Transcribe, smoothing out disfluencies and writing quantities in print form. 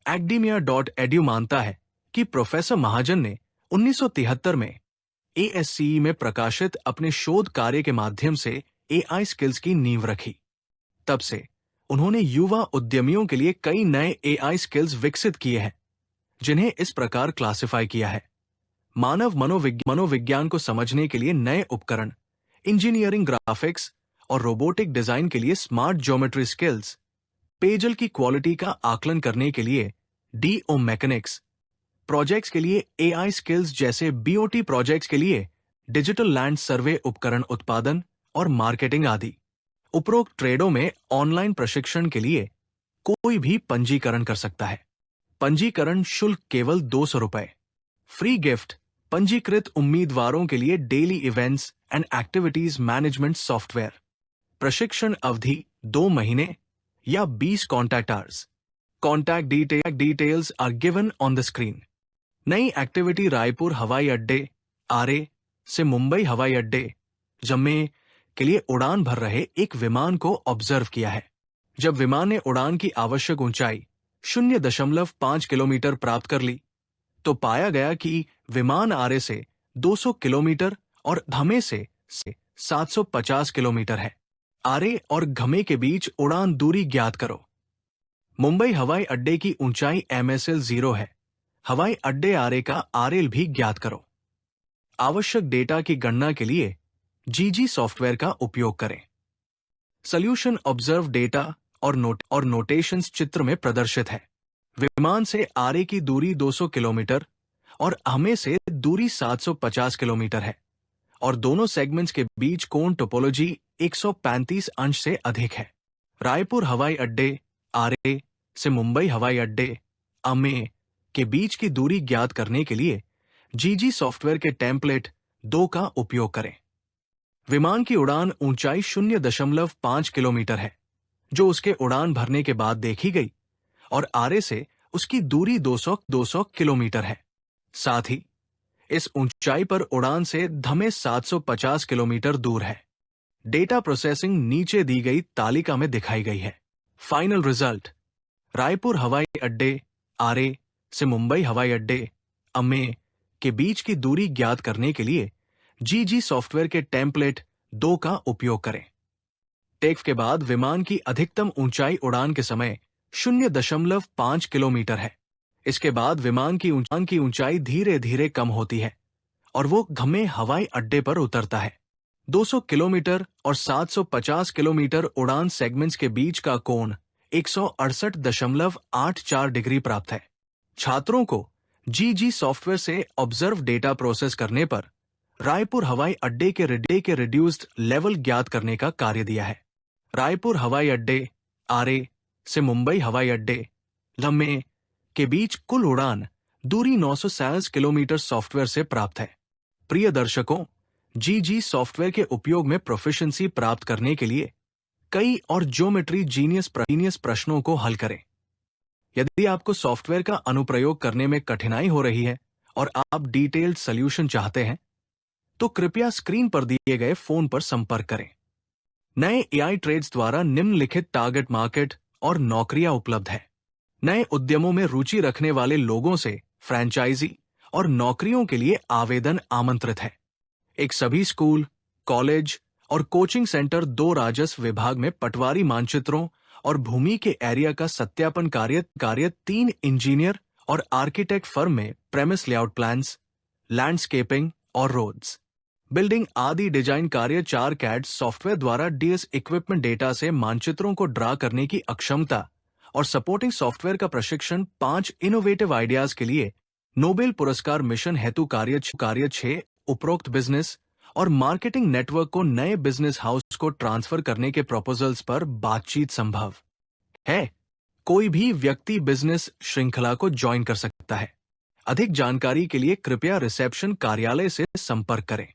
academia.edu मानता है कि प्रोफेसर महाजन ने 1973 में ASCE में प्रकाशित अपने शोध कार्य के माध्यम से AI स्किल्स की नींव रखी। तब से उन्होंने युवा उद्यमियों के लिए कई नए AI स्किल्स विकसित किए हैं, जिन्हें इस प्रकार क्लासिफाई किया है: मानव मनोविज्ञान को समझने के लिए नए उपकरण, इंजीनियरिंग ग्राफिक्स और रोबोटिक डिजाइन के लिए स्मार्ट ज्योमेट्री स्किल्स, पेयजल की क्वालिटी का आकलन करने के लिए DO मैकेनिक्स, प्रोजेक्ट्स के लिए AI स्किल्स जैसे BOT प्रोजेक्ट्स के लिए डिजिटल लैंड सर्वे उपकरण उत्पादन और मार्केटिंग आदि। उपरोक्त ट्रेडों में ऑनलाइन प्रशिक्षण के लिए कोई भी पंजीकरण कर सकता है। पंजीकरण शुल्क केवल 200 रुपए। फ्री गिफ्ट पंजीकृत उम्मीदवारों के लिए daily events and activities management software. प्रशिक्षण अवधि 2 महीने या 20 contact hours. Contact details are given on the screen. नई एक्टिविटी रायपुर हवाई अड्डे आरए से मुंबई हवाई अड्डे जम्मे के लिए उड़ान भर रहे एक विमान को ऑब्जर्व किया है। जब विमान ने उड़ान की आवश्यक ऊंचाई 0.5 किलोमीटर प्राप्त कर ली, तो पाया गया कि विमान आरए से 200 किलोमीटर और धमे से 750 किलोमीटर है। आरए और घमे के बीच उड़ान दूरी ज्ञात करो। मुंबई हवाई अड्डे की ऊंचाई MSL 0 है। हवाई अड्डे आरए का RL भी ज्ञात करो। आवश्यक डेटा की गणना के लिए GG सॉफ्टवेयर का उपयोग करें। सॉल्यूशन ऑब्जर्व डेटा और नोटेशंस चित्र में प्रदर्शित है। विमान से आरए की दूरी 200 किलोमीटर और हमें से दूरी 750 किलोमीटर है और दोनों सेगमेंट्स के बीच कोण टोपोलॉजी 135 अंश से अधिक है। रायपुर हवाई अड्डे आरए से मुंबई हवाई अड्डे अमे के बीच की दूरी ज्ञात करने के लिए GG सॉफ्टवेयर के टेम्पलेट 2 का उपयोग करें। विमान की उड़ान ऊंचाई 0.5 किलोमीटर है, जो उसके उड़ान भरने के बाद देखी गई, और आरए से उसकी दूरी 200 किलोमीटर है। साथ ही इस ऊंचाई पर उड़ान से धमे 750 किलोमीटर दूर है। डेटा प्रोसेसिंग नीचे दी गई तालिका में दिखाई गई है। फाइनल रिजल्ट: रायपुर हवाई अड्डे आरए से मुंबई हवाई अड्डे अमे के बीच की दूरी ज्ञात करने के लिए GG सॉफ्टवेयर के टेम्पलेट 2 का उपयोग करें। टेक के बाद विमान की अधिकतम ऊंचाई उड़ान के समय 0.5 किलोमीटर है। इसके बाद विमान की ऊंचाई धीरे धीरे कम होती है और वो घमे हवाई अड्डे पर उतरता है। 200 किलोमीटर और 750 किलोमीटर उड़ान सेगमेंट्स के बीच का कोण 168.84 डिग्री प्राप्त है। छात्रों को GG सॉफ्टवेयर से ऑब्जर्व डेटा प्रोसेस करने पर रायपुर हवाई अड्डे के रिड्यूस्ड लेवल ज्ञात करने का कार्य दिया है। रायपुर हवाई अड्डे आरए से मुंबई हवाई अड्डे लम्हे के बीच कुल उड़ान दूरी 947 किलोमीटर सॉफ्टवेयर से प्राप्त है। प्रिय दर्शकों, GG सॉफ्टवेयर के उपयोग में प्रोफिशिएंसी प्राप्त करने के लिए कई और ज्योमेट्री जीनियस प्रश्नों को हल करें। यदि आपको सॉफ्टवेयर का अनुप्रयोग करने में कठिनाई हो रही है और आप डिटेल्ड सॉल्यूशन चाहते हैं, तो कृपया स्क्रीन पर दिए गए फोन पर संपर्क करें। नए AI ट्रेड्स द्वारा निम्नलिखित टारगेट मार्केट और नौकरियां उपलब्ध है। नए उद्यमों में रुचि रखने वाले लोगों से फ्रैंचाइजी और नौकरियों के लिए आवेदन आमंत्रित है। एक सभी स्कूल, कॉलेज और कोचिंग सेंटर 2 राजस्व विभाग में पटवारी मानचित्रों और भूमि के एरिया का सत्यापन कार्य 3 इंजीनियर और आर्किटेक्ट फर्म में प्रेमिस लेआउट प्लान्स, लैंडस्केपिंग और रोड्स, बिल्डिंग आदि डिजाइन कार्य 4 CAD सॉफ्टवेयर द्वारा DS इक्विपमेंट डेटा से मानचित्रों को ड्रा करने की अक्षमता और सपोर्टिंग सॉफ्टवेयर का प्रशिक्षण 5 इनोवेटिव आइडियाज के लिए नोबेल पुरस्कार मिशन हेतु कार्य 6 उपरोक्त बिजनेस और मार्केटिंग नेटवर्क को नए बिजनेस हाउस को ट्रांसफर करने के प्रपोजल्स पर बातचीत संभव है। कोई भी व्यक्ति बिजनेस श्रृंखला को ज्वाइन कर सकता है। अधिक जानकारी के लिए कृपया रिसेप्शन कार्यालय से संपर्क करें।